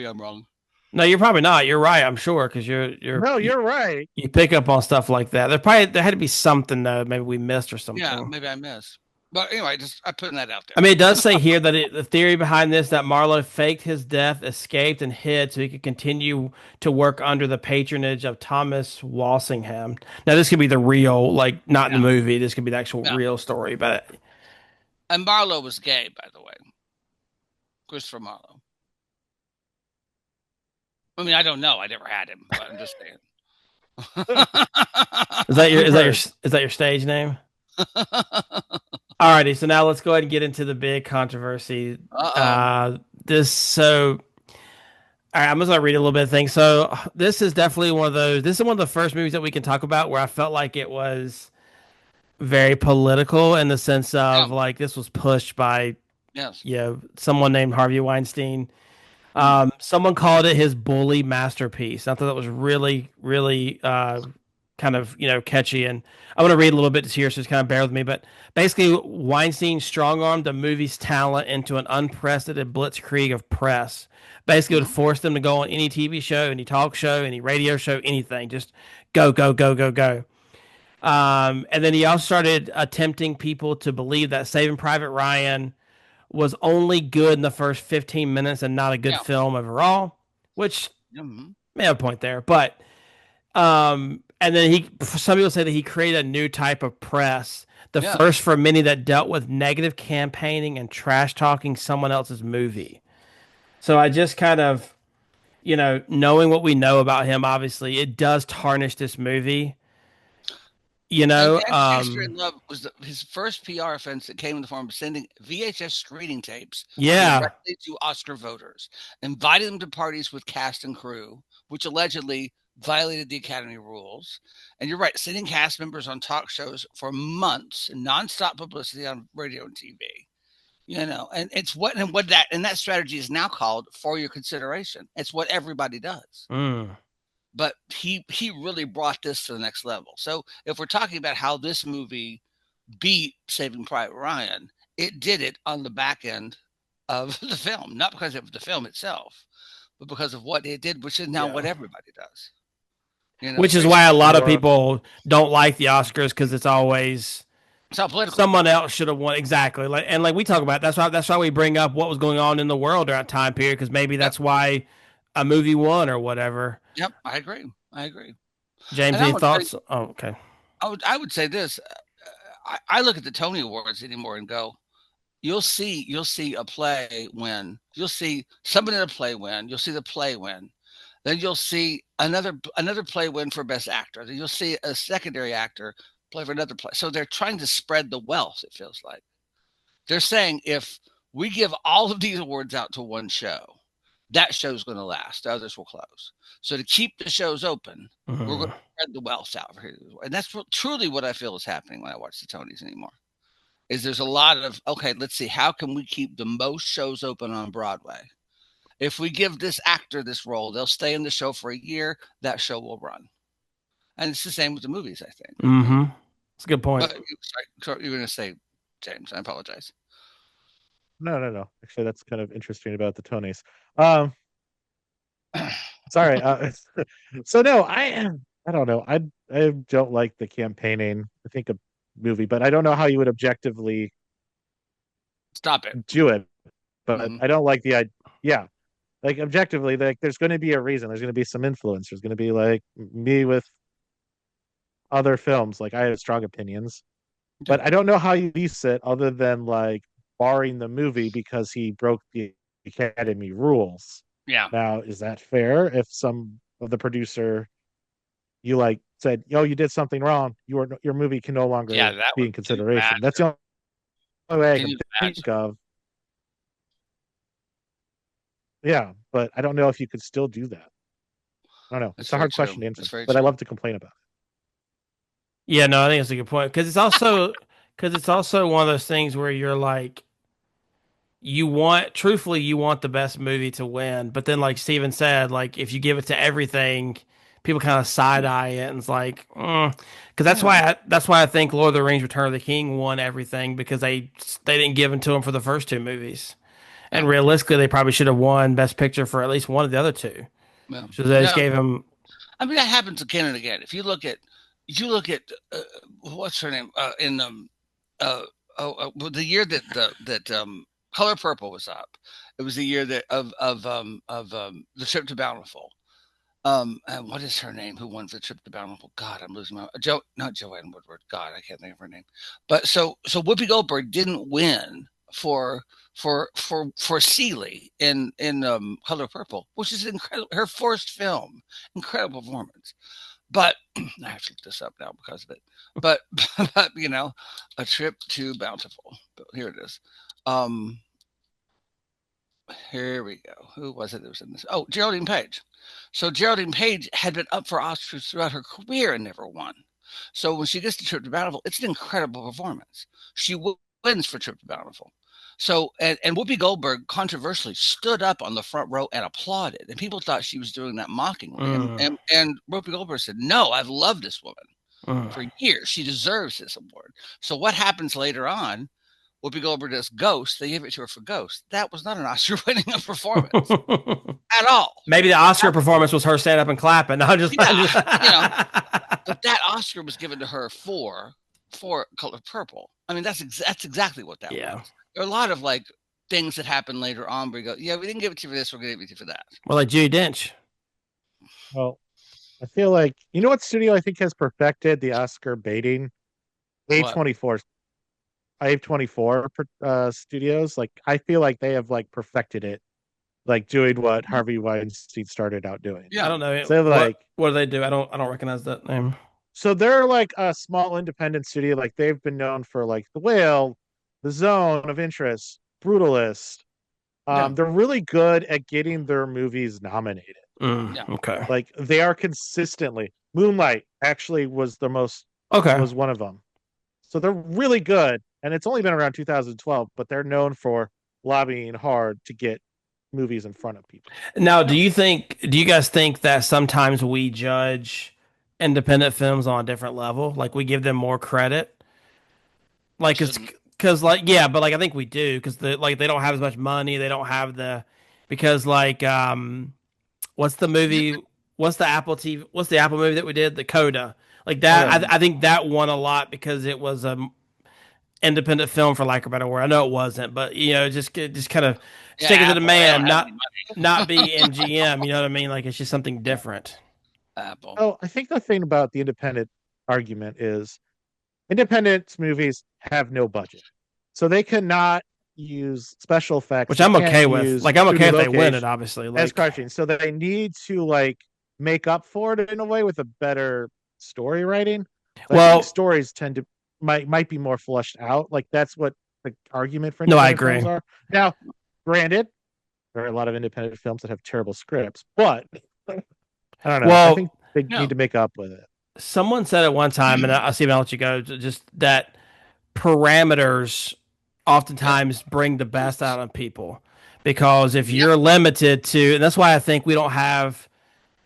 I'm wrong. No, you're probably not. You're right. I'm sure because No, you're right. you pick up on stuff like that. There had to be something though. Maybe we missed or Yeah, something. maybe I missed. But anyway, just I putting that out I there. mean, it does say here that the theory behind this that Marlowe faked his death, escaped, and hid so he could continue to work under the patronage of Thomas Walsingham. Now, this could be the real, like, not in the Yeah, movie. This could be the actual yeah. real story. But And Marlo was gay, by the way. Christopher Marlowe. I mean, I don't know. I never had him, but I'm just saying. We've heard. is that your stage name? Alrighty, so now let's go ahead and get into the big controversy. Uh-oh. This so All right, I'm just gonna read a little bit of things. So this is definitely one of those. This is one of the first movies that we can talk about where I felt like it was very political in the sense Yeah. of like this was pushed by Yes. someone named Harvey Weinstein. Mm. Someone called it his bully masterpiece. I thought that was really, really kind of catchy. And I'm going to read a little bit here, so just kind of bear with me. But basically, Weinstein strong armed the movie's talent into an unprecedented blitzkrieg of press. Basically, would Hmm. force them to go on any TV show, any talk show, any radio show, anything. Just go, go, go, go, go. And then he also started attempting people to believe that Saving Private Ryan was only good in the first 15 minutes and not a good Yeah. film overall, which Hmm. may have a point there. But and then some people say that he created a new type of press, the Yes. first for many that dealt with negative campaigning and trash talking someone else's movie. So I just kind of, knowing what we know about him, obviously it does tarnish this movie. You know, And Shakespeare in Love was his first PR offense that came in the form of sending VHS screening tapes yeah. directly to Oscar voters, inviting them to parties with cast and crew, which allegedly violated the Academy rules. And you're right, sending cast members on talk shows for months, nonstop publicity on radio and TV. And it's what that strategy is now called for your consideration. It's what everybody does. Mm, But he really brought this to the next level. So if we're talking about how this movie beat Saving Private Ryan, it did it on the back end of the film, not because of the film itself, but because of what it did, which is now what Yeah. everybody does. which is why a Basically, lot of Or people don't like the Oscars because it's always it's all political. someone else should have won exactly. Like we talk about that's why we bring up what was going on in the world during that time period because maybe Yep, that's why a movie won or whatever. yep, I agree. I agree. James, And I any would say, thoughts? Oh, okay. I would say this. I look at the Tony Awards anymore and go, you'll see a play win. You'll see somebody in a play win. You'll see the play win. Then you'll see another play win for best actor. Then you'll see a secondary actor play for another play. So they're trying to spread the wealth. It feels like they're saying if we give all of these awards out to one show, that show's going to last. The others will close. So to keep the shows open, we're going Mhm. to spread the wealth out for here. And that's truly what I feel is happening when I watch the Tonys anymore. Is there's a lot of okay, let's see, how can we keep the most shows open on Broadway? If we give this actor this role, they'll stay in the show for a year. That show will run, and it's the same with the movies. I think. Mhm. That's a good point. But sorry, you're going to say, James. I apologize. no, no, no. Actually, that's kind of interesting about the Tonys. Um, sorry. So no, I don't know. I don't like the campaigning. I think a movie, but I don't know how you would objectively Stop it. do it. But Hmm. I don't like yeah, like objectively, like there's going to be a reason. There's going to be some influence. There's going to be like me with other films. Like I have strong opinions, Okay. but I don't know how you piece it other than like barring the movie because he broke the Academy rules. Yeah. Now, is that fair? If some of the producer you like said, "Yo, you did something wrong. Your movie can no Yeah. longer That be would. in Can you consideration." That's imagine? the only way I Can can you think imagine? of. Yeah, but I don't know if you could still do that. I don't know. That's It's a very hard true. question to That's answer, very but I true. love to complain about Yeah, no, I think it's a good point because it's also one of those things where you're like truthfully you want the best movie to win, but then like Steven said, like if you give it to everything, people kind of side eye it and it's like, because that's Yeah. why I think Lord of the Rings: Return of the King won everything because they didn't give it to him for the first two movies, Yeah. and realistically they probably should have won Best Picture for at least one of the other two. Yeah. So they just Yeah. gave him. I mean, that happens again and again. If you look at what's her name in uh, well, the year that Color Purple was up, it was the year that of the Trip to Bountiful. And what is her name? Who won the Trip to Bountiful? God, I'm losing my not Joanne Woodward. God, I can't think of her name. But so Whoopi Goldberg didn't win for for Seeley in Color Purple, which is incredible. Her first film, incredible performance. But I have to look this up now because of it. But but a trip to Bountiful. But here it is. Um, Here we go. Who was it that was in this? Oh, Geraldine Page. So Geraldine Page had been up for Oscars throughout her career and never won. So when she gets to Trip to Bountiful, it's an incredible performance. She wins for Trip to Bountiful. So and Whoopi Goldberg controversially stood up on the front row and applauded, and people thought she was doing that mockingly. And Whoopi Goldberg said, "No, I've loved this woman for years. She deserves this award." So what happens later on? Whoopi Goldberg does Ghost. They gave it to her for Ghost. That was not an Oscar-winning performance at all. Maybe the Oscar performance was her standing up and clapping. No, just, yeah, you know, but that Oscar was given to her for Color Purple. I mean, that's exactly what that was. There are a lot of like things that happen later on where you go, yeah, we didn't give it to you for this, we're going to give it to you for that. Well, like Judi Dench. Well, I feel like, you know what studio I think has perfected the Oscar baiting? A24. A24 studios. Like, I feel like they have like perfected it, like doing what Harvey Weinstein started out doing. Yeah, I don't know. So what do they do? I don't recognize that name. So they're like a small independent studio. Like, they've been known for like The Whale, The Zone of Interest, Brutalist. They're really good at getting their movies nominated. Okay. Like, they are consistently. Moonlight actually was was one of them. So they're really good, and it's only been around 2012, but they're known for lobbying hard to get movies in front of people. Now, do you guys think that sometimes we judge independent films on a different level? Like we give them more credit? Like it's because like but like I think we do because they don't have as much money. They don't have because like what's the movie? What's the Apple movie that we did? The Coda. Like that, I think that won a lot because it was a independent film, for lack of a better word. I know it wasn't, but just kind of stick it to the man, not be MGM. You know what I mean? Like it's just something different. Apple. Oh, I think the thing about the independent argument is independent movies have no budget, so they cannot use special effects, which I'm okay with. Like I'm okay if they win it, obviously. As cartoons, so they need to like make up for it in a way with a better story writing. I think stories tend to might be more flushed out. Like that's what the argument for independent films are. Now, granted, there are a lot of independent films that have terrible scripts, but I don't know. I think they need to make up with it. Someone said at one time, and I'll see if I'll let you go, just that parameters oftentimes bring the best out of people. Because if you're limited to, and that's why I think we don't have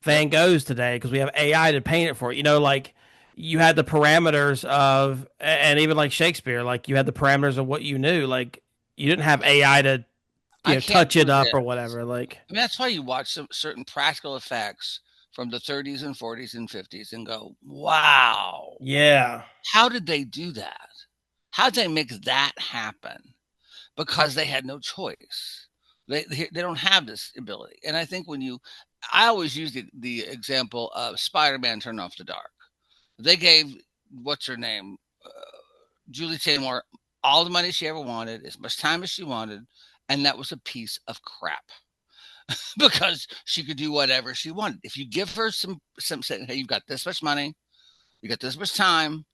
Van Goghs today, because we have AI to paint it for it. Like you had the parameters of, and even like Shakespeare, like you had the parameters of what you knew. Like you didn't have AI to touch it up or whatever. Like I mean, that's why you watch some certain practical effects from the 30s and 40s and 50s and go, wow. Yeah. How did they do that? How did they make that happen? Because they had no choice. They don't have this ability. And I think I always use the example of Spider-Man Turn Off the Dark. They gave, what's her name? Julie Taymor, all the money she ever wanted, as much time as she wanted. And that was a piece of crap. Because she could do whatever she wanted. If you give her some saying, hey, you've got this much money, you got this much time,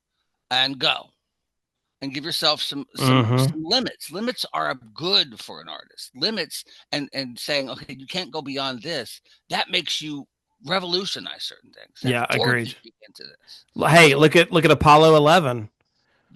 and go. And give yourself some limits. Limits are good for an artist. Limits and saying, okay, you can't go beyond this. That makes you revolutionize certain things. Yeah, agreed. Into this. Hey, look at Apollo 11.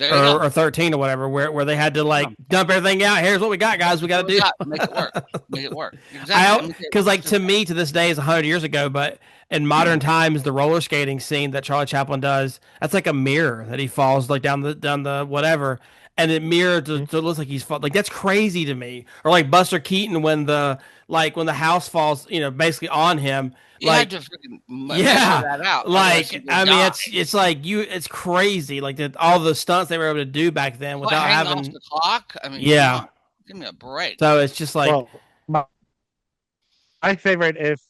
or 13 or whatever, where they had to like dump everything out. Here's what we got, guys. We got to do. Make it work. Make it work. Exactly. Because like to me, to this day, is 100 years ago. But in modern times, the roller skating scene that Charlie Chaplin does, that's like a mirror that he falls like down the whatever, and it mirrored to looks like he's like that's crazy to me. Or like Buster Keaton when the house falls, basically on him. You had to that out. Like I mean, it's like it's crazy. Like all the stunts they were able to do back then without having off the clock. I mean, give me a break. So it's just like my favorite, if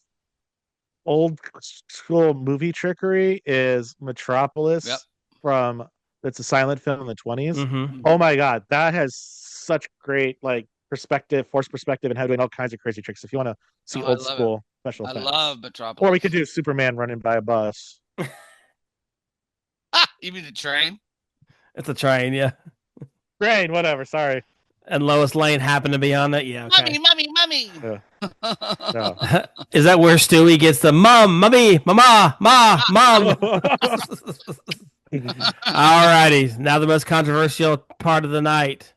old school movie trickery, is Metropolis from. It's a silent film in the 20s. Mm-hmm. Oh my god, that has such great like forced perspective, and how doing all kinds of crazy tricks. If you want to see old school special effects, I love Metropolis. Or we could do Superman running by a bus. You mean the train? It's a train, yeah. Train, whatever. Sorry. And Lois Lane happened to be on that. Yeah, Mummy, okay. mummy, mummy. Uh, no. Is that where Stewie gets the mom, mummy, mama, ma, mom? All righty. Now the most controversial part of the night.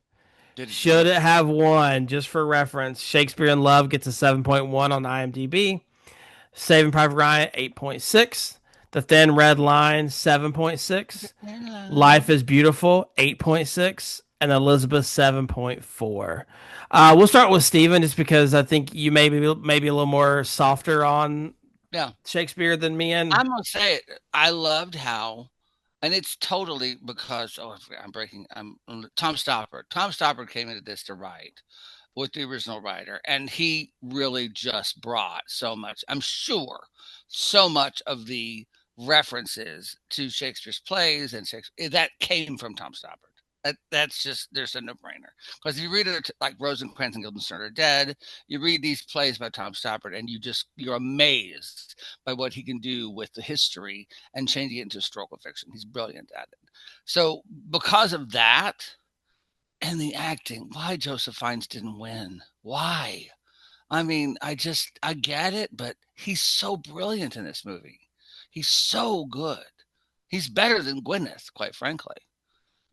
Should it have won? Just for reference, Shakespeare in Love gets a 7.1 on IMDb. Saving Private Ryan, 8.6. The Thin Red Line, 7.6. Life is Beautiful, 8.6. And Elizabeth, 7.4. We'll start with Steven just because I think you maybe a little more softer on Yeah, Shakespeare than me. And I'm gonna say it. I loved how, and it's totally because I'm breaking. I'm Tom Stoppard. Tom Stoppard came into this to write with the original writer, and he really just brought so much. I'm sure so much of the references to Shakespeare's plays and Shakespeare that came from Tom Stoppard. That's just there's a no brainer because if you read it like Rosencrantz and Guildenstern are dead, you read these plays by Tom Stoppard and you're amazed by what he can do with the history and changing it into historical fiction. He's brilliant at it. So because of that, and the acting, why Joseph Fiennes didn't win? Why? I mean, I get it, but he's so brilliant in this movie. He's so good. He's better than Gwyneth, quite frankly.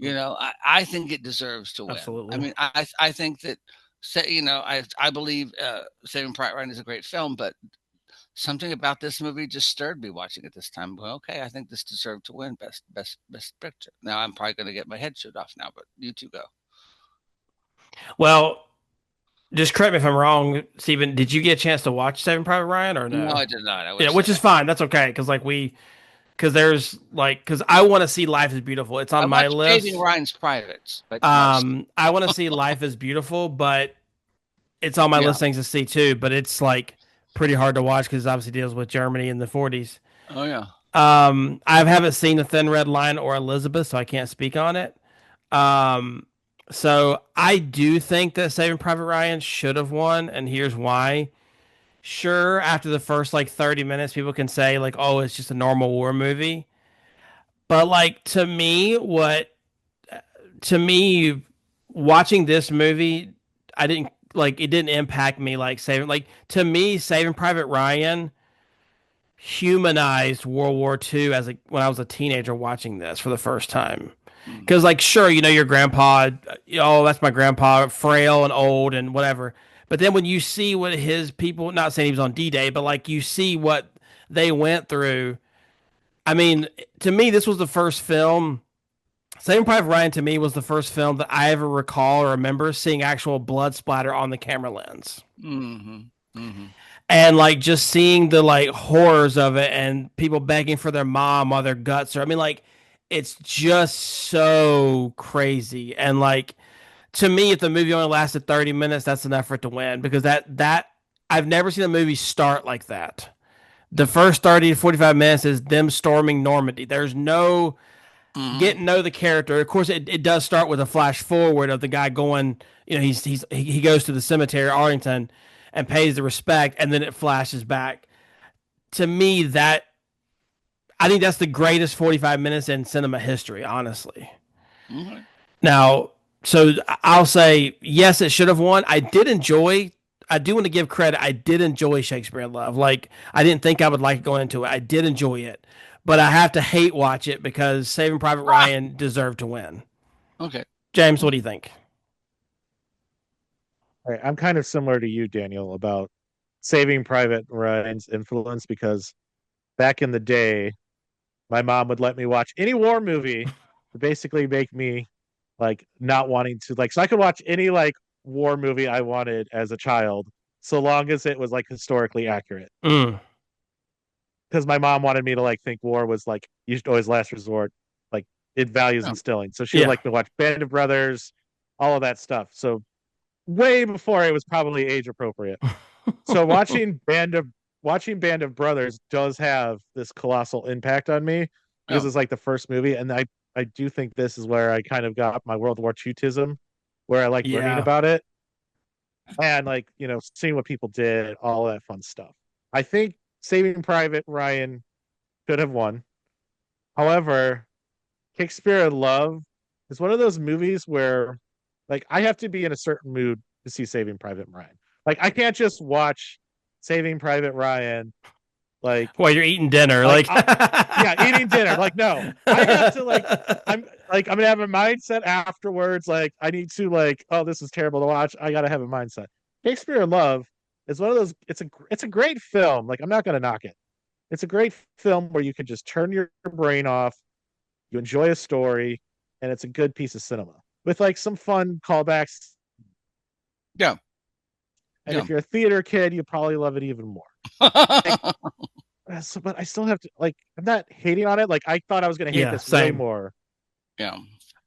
I think it deserves to win. I absolutely. mean, I think that, I believe Saving Private Ryan is a great film, but something about this movie just stirred me watching it this time. Well, okay, I think this deserved to win best picture. Now I'm probably going to get my head shot off now, but you two go. Well, just correct me if I'm wrong, Steven. Did you get a chance to watch Saving Private Ryan or No, no? I did not. I Yeah, wish which that is fine. That's okay because because I want to see Life is Beautiful. It's I on my watched Saving list. Ryan's Privates, but no. I want to see Life is Beautiful, but it's on my Yeah. list things to see too. But it's like pretty hard to watch because it obviously deals with Germany in the 40s. Oh yeah. I haven't seen The Thin Red Line or Elizabeth, so I can't speak on it. Um, so I do think that Saving Private Ryan should have won, and here's why. Sure, after the first like 30 minutes, people can say like, "Oh, it's just a normal war movie," but like to me, watching this movie, I didn't like it didn't impact me like saving like to me Saving Private Ryan humanized World War II as when I was a teenager watching this for the first time. Mm. Because like sure, your grandpa, oh that's my grandpa, frail and old and whatever. But then when you see what his people, not saying he was on D-Day, but like you see what they went through. I mean, to me, this was the first film. Saving Private Ryan to me was the first film that I ever recall or remember seeing actual blood splatter on the camera lens. Mhm. Mhm. And like just seeing the like horrors of it and people begging for their mom while their guts are, I mean, like it's just so crazy. And like to me, if the movie only lasted 30 minutes, that's enough for it to win because that I've never seen a movie start like that. The first 30 to 45 minutes is them storming Normandy. There's no Mhm. get to know the character. Of course, it does start with a flash forward of the guy going. He goes to the cemetery Arlington and pays the respect, and then it flashes back. To me, that I think that's the greatest 45 minutes in cinema history, honestly. Mhm. Now, so I'll say yes, it should have won. I did enjoy. I do want to give credit. I did enjoy Shakespeare in Love. Like I didn't think I would like going into it. I did enjoy it, but I have to hate watch it because Saving Private Ah, Ryan deserved to win. okay. James, what do you think? Right, I'm kind of similar to you, Daniel, about Saving Private Ryan's influence because back in the day, my mom would let me watch any war movie to basically make me like not wanting to like so I could watch any like war movie I wanted as a child so long as it was like historically accurate. Mm, Because my mom wanted me to like think war was like you should always last resort, like it values Yeah. instilling. So she would yeah. like to watch Band of Brothers, all of that stuff. So way before it was probably age appropriate. So watching Band of Brothers does have this colossal impact on me because Oh, it's like the first movie, and I do think this is where I kind of got my World War II-tism, where I like learning Yeah. about it and like seeing what people did, all that fun stuff. I think Saving Private Ryan could have won. However, Shakespeare in Love is one of those movies where Like I have to be in a certain mood to see Saving Private Ryan. Like I can't just watch Saving Private Ryan like While you're eating dinner, like like yeah, eating dinner. Like no, I have to I'm gonna have a mindset afterwards. Like I need to like oh this is terrible to watch. I gotta have a mindset. Shakespeare in Love is one of those. It's a great film. Like I'm not gonna knock it. It's a great film where you can just turn your brain off. You enjoy a story, and it's a good piece of cinema with like some fun callbacks. Yeah. And Yeah. if you're a theater kid, you probably love it even more. Like, so, but I still have to like. I'm not hating on it. Like I thought I was going to hate yeah, this way same. more, Yeah.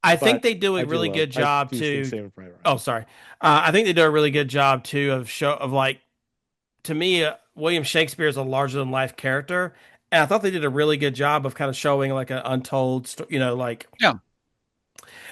I think but they do a really good I job do think too. Saving Private Ryan. Oh, sorry. I think they do a really good job too of show of like to me, William Shakespeare is a larger than life character, and I thought they did a really good job of kind of showing like an untold, like. Yeah.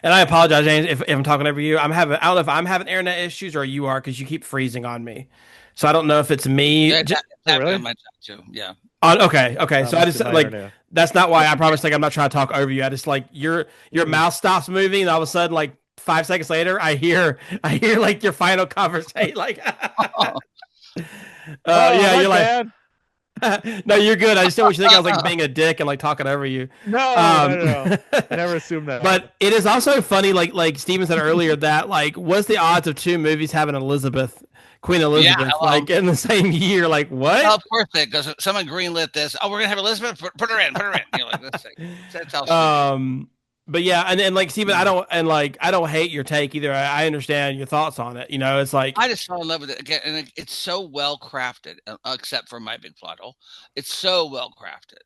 And I apologize, James, if I'm talking over you. I don't know if I'm having internet issues or you are because you keep freezing on me. So I don't know if it's me. Yeah, it's Oh happening on really? my job too. Yeah. Okay. So I Must be just my like internet. that's not why I promise. Like I'm not trying to talk over you. I just like your Mm. mouth stops moving, and all of a sudden, like 5 seconds later, I hear like your final conversation. Like, Oh, yeah, my you're like, bad. no, you're good. I just don't want you to think I was like being a dick and like talking over you. No. Um, I never assumed that. but it is also funny, like Steven said earlier, that like what's the odds of two movies having Queen Yeah. Elizabeth, Well, like in the same year? Like what? of course it because someone greenlit this. Oh, we're gonna have Elizabeth. Put her in. Put her in. You know, like that's how stupid. Um, but yeah, and like Steven, I don't hate your take either. I understand your thoughts on it. It's like I just fell in love with it again, and it's so well crafted. Except for my big plot hole, it's so well crafted.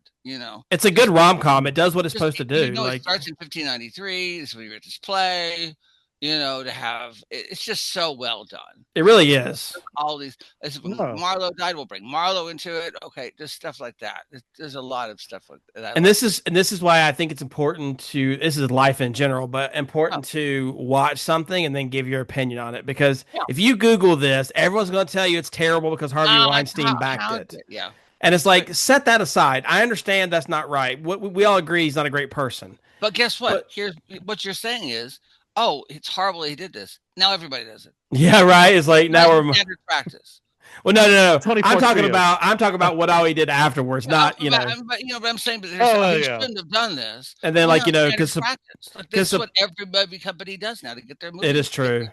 it's a good Just rom com. It does what it's supposed to do. it Like starts in 1593. This is when you wrote this play. To have it's just so well done. it really is. All these, when No. Marlowe died, we'll bring Marlowe into it. Okay, just stuff like that. There's a lot of stuff like that. And this is why I think it's important to this is life in general, but Oh, important to watch something and then give your opinion on it because yeah. if you Google this, everyone's going to tell you it's terrible because Harvey Like Weinstein backed how it. yeah. And it's like set that aside. I understand that's not right. We all agree he's not a great person. But guess what? But Here's what you're saying is, oh, it's horrible he did this. Now everybody does it. yeah, right. It's like now That's we're standard practice. well, no. 24 studios. I'm talking about what all he did afterwards, not But I'm saying, but he Yeah. shouldn't have done this. and then like Standard because practice. Like this because is what every movie company does now to get their movies. it is true.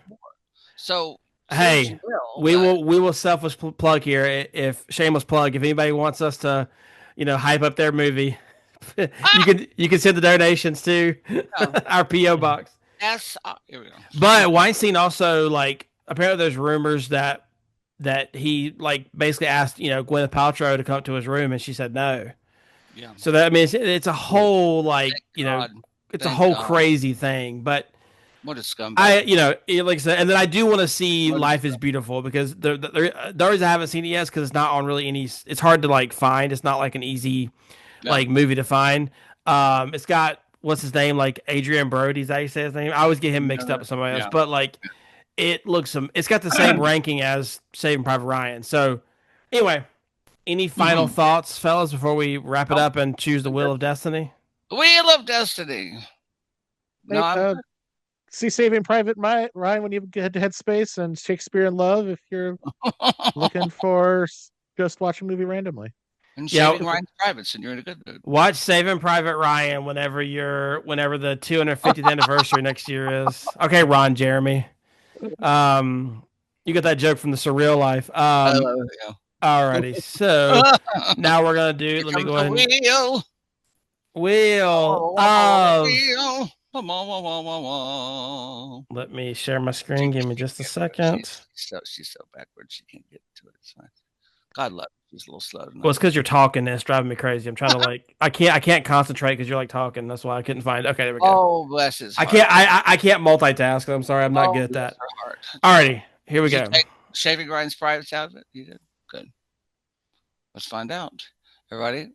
So say what Hey, you will, we will selfish plug here if shameless plug if anybody wants us to, hype up their movie, you can send the donations to our PO box. Here we go. But Weinstein also like apparently there's rumors that he like basically asked Gwyneth Paltrow to come up to his room and she said no. Yeah. So that I mean it's a whole like God. it's a Thank whole God. crazy thing, but. What a scumbag. Like I said, and then I do want to see Life is Beautiful because the reason I haven't seen it yet is because it's not on really any. It's hard to like find. It's not like an easy like movie to find. It's got what's his name like Adrian Brody. Is that how you say his name? I always get him mixed up with somebody else, but like it's got the same ranking as Saving Private Ryan. So anyway, any final thoughts, fellas, before we wrap it up and choose the Wheel of Destiny? Wheel of Destiny. No, See Saving Private Ryan when you get to Headspace and Shakespeare in Love if you're looking for just watch a movie randomly. and Shaving Ryan's Privates, and you're in a good mood. Watch Saving Private Ryan whenever the 250th anniversary next year is. Okay, Ron Jeremy. You got that joke from the Surreal Life. Alrighty, so now we're gonna do. Let me go ahead. Wheel of. Let me share my screen. Give me just a second. She's so backwards. She can't get to it. It's fine. God love her. She's a little slow tonight. Well, it's because you're talking. And it's driving me crazy. I'm trying to like. I can't concentrate because you're like talking. That's why I couldn't find. Okay, there we go. Oh, bless his heart. I can't multitask. I'm sorry. I'm not good at that. Alrighty, here we go. Shaving Ryan's Privates out of it. You did good. Let's find out. Everybody,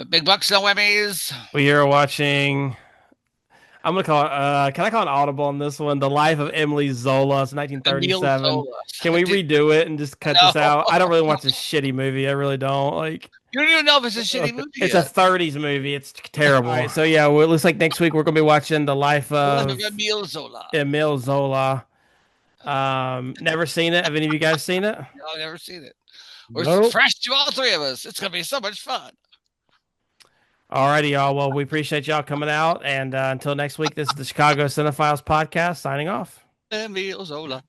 big bucks, no Emmys. We are watching. I'm gonna call it. Can I call it audible on this one? The Life of Emily Zola. It's 1937. Can we redo it and just cut this out? I don't really want this shitty movie. I really don't like. You don't even know if it's a shitty movie It's yet. a 30s movie. It's terrible. Right. So yeah, well, it looks like next week we're gonna be watching the life of Emile Zola. Emile Zola. Never seen it. Have any of you guys seen it? No, I've never seen it. We're Nope. fresh to all three of us. It's gonna be so much fun. Alrighty, y'all. Well, we appreciate y'all coming out, and until next week, this is the Chicago Cinephiles podcast signing off. Emile Zola.